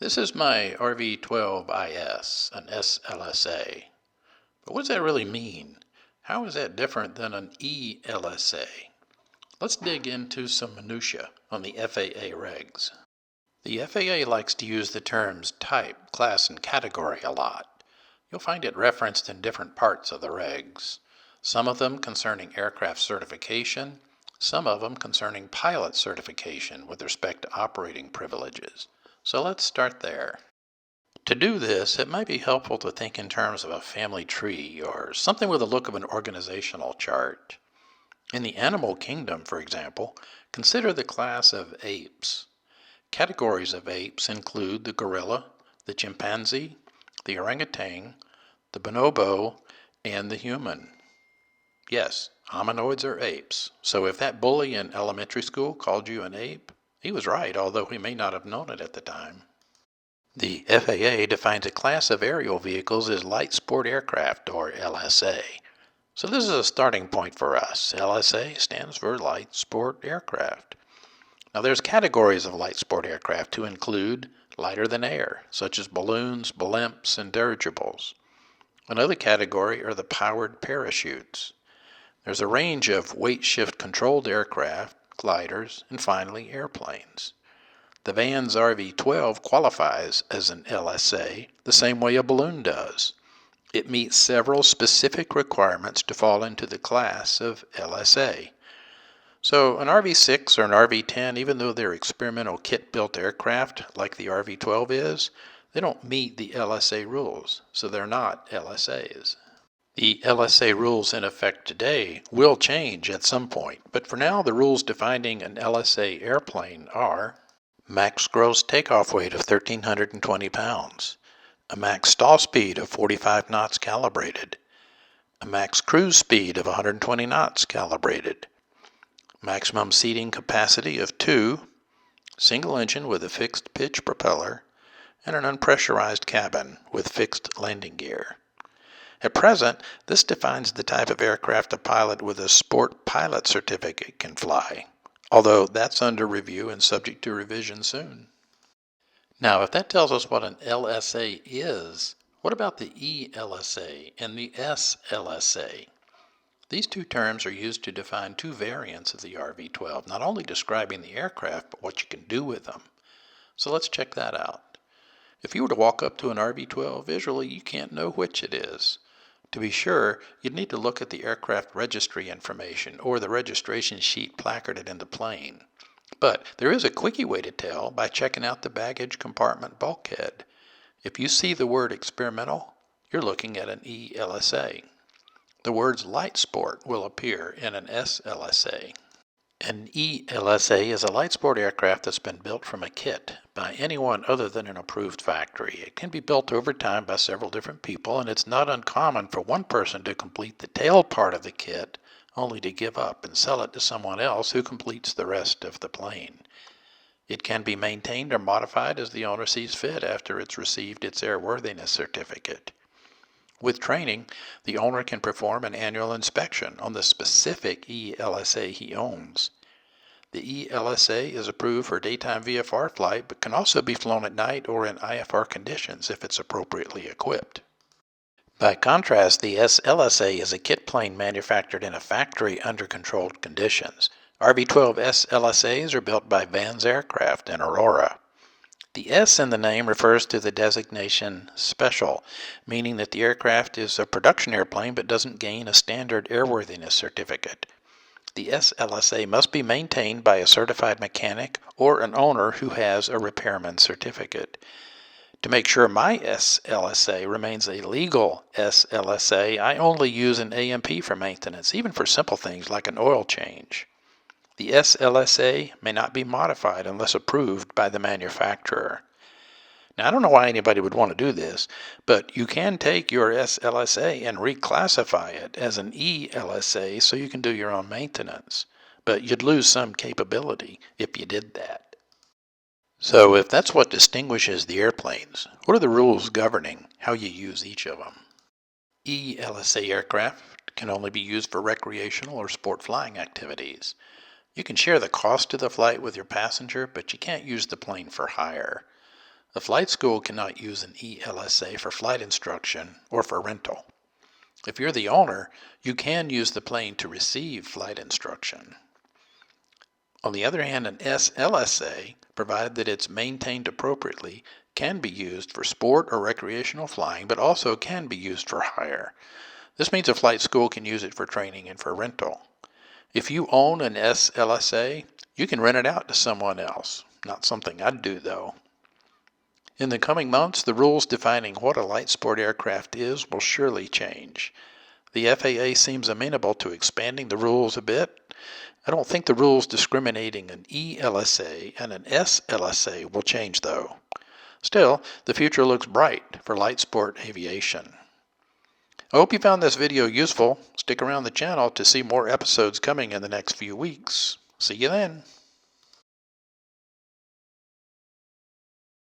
This is my RV-12IS, an SLSA. But what does that really mean? How is that different than an ELSA? Let's dig into some minutiae on the FAA regs. The FAA likes to use the terms type, class, and category a lot. You'll find it referenced in different parts of the regs. Some of them concerning aircraft certification, some of them concerning pilot certification with respect to operating privileges. So let's start there. To do this, it might be helpful to think in terms of a family tree or something with the look of an organizational chart. In the animal kingdom, for example, consider the class of apes. Categories of apes include the gorilla, the chimpanzee, the orangutan, the bonobo, and the human. Yes, hominoids are apes, so if that bully in elementary school called you an ape, he was right, although he may not have known it at the time. The FAA defines a class of aerial vehicles as light sport aircraft, or LSA. So this is a starting point for us. LSA stands for light sport aircraft. Now there's categories of light sport aircraft to include lighter than air, such as balloons, blimps, and dirigibles. Another category are the powered parachutes. There's a range of weight shift controlled aircraft, gliders, and finally airplanes. The Van's RV-12 qualifies as an LSA the same way a balloon does. It meets several specific requirements to fall into the class of LSA. So an RV-6 or an RV-10, even though they're experimental kit-built aircraft like the RV-12 is, they don't meet the LSA rules, so they're not LSAs. The LSA rules in effect today will change at some point, but for now the rules defining an LSA airplane are max gross takeoff weight of 1,320 pounds, a max stall speed of 45 knots calibrated, a max cruise speed of 120 knots calibrated, maximum seating capacity of 2, single engine with a fixed pitch propeller, and an unpressurized cabin with fixed landing gear. At present, this defines the type of aircraft a pilot with a sport pilot certificate can fly, although that's under review and subject to revision soon. Now, if that tells us what an LSA is, what about the ELSA and the SLSA? These two terms are used to define two variants of the RV-12, not only describing the aircraft, but what you can do with them. So let's check that out. If you were to walk up to an RV-12 visually, you can't know which it is. To be sure, you'd need to look at the aircraft registry information or the registration sheet placarded in the plane. But there is a quickie way to tell by checking out the baggage compartment bulkhead. If you see the word experimental, you're looking at an ELSA. The words light sport will appear in an SLSA. An ELSA is a light sport aircraft that's been built from a kit by anyone other than an approved factory. It can be built over time by several different people, and it's not uncommon for one person to complete the tail part of the kit only to give up and sell it to someone else who completes the rest of the plane. It can be maintained or modified as the owner sees fit after it's received its airworthiness certificate. With training, the owner can perform an annual inspection on the specific ELSA he owns. The ELSA is approved for daytime VFR flight, but can also be flown at night or in IFR conditions if it's appropriately equipped. By contrast, the SLSA is a kit plane manufactured in a factory under controlled conditions. RV-12 SLSAs are built by Van's Aircraft in Aurora. The S in the name refers to the designation special, meaning that the aircraft is a production airplane but doesn't gain a standard airworthiness certificate. The SLSA must be maintained by a certified mechanic or an owner who has a repairman certificate. To make sure my SLSA remains a legal SLSA, I only use an A&P for maintenance, even for simple things like an oil change. The SLSA may not be modified unless approved by the manufacturer. Now, I don't know why anybody would want to do this, but you can take your SLSA and reclassify it as an ELSA so you can do your own maintenance. But you'd lose some capability if you did that. So if that's what distinguishes the airplanes, what are the rules governing how you use each of them? ELSA aircraft can only be used for recreational or sport flying activities. You can share the cost of the flight with your passenger, but you can't use the plane for hire. A flight school cannot use an ELSA for flight instruction or for rental. If you're the owner, you can use the plane to receive flight instruction. On the other hand, an SLSA, provided that it's maintained appropriately, can be used for sport or recreational flying, but also can be used for hire. This means a flight school can use it for training and for rental. If you own an SLSA, you can rent it out to someone else. Not something I'd do, though. In the coming months, the rules defining what a light sport aircraft is will surely change. The FAA seems amenable to expanding the rules a bit. I don't think the rules discriminating an ELSA and an SLSA will change, though. Still, the future looks bright for light sport aviation. I hope you found this video useful. Stick around the channel to see more episodes coming in the next few weeks. See you then.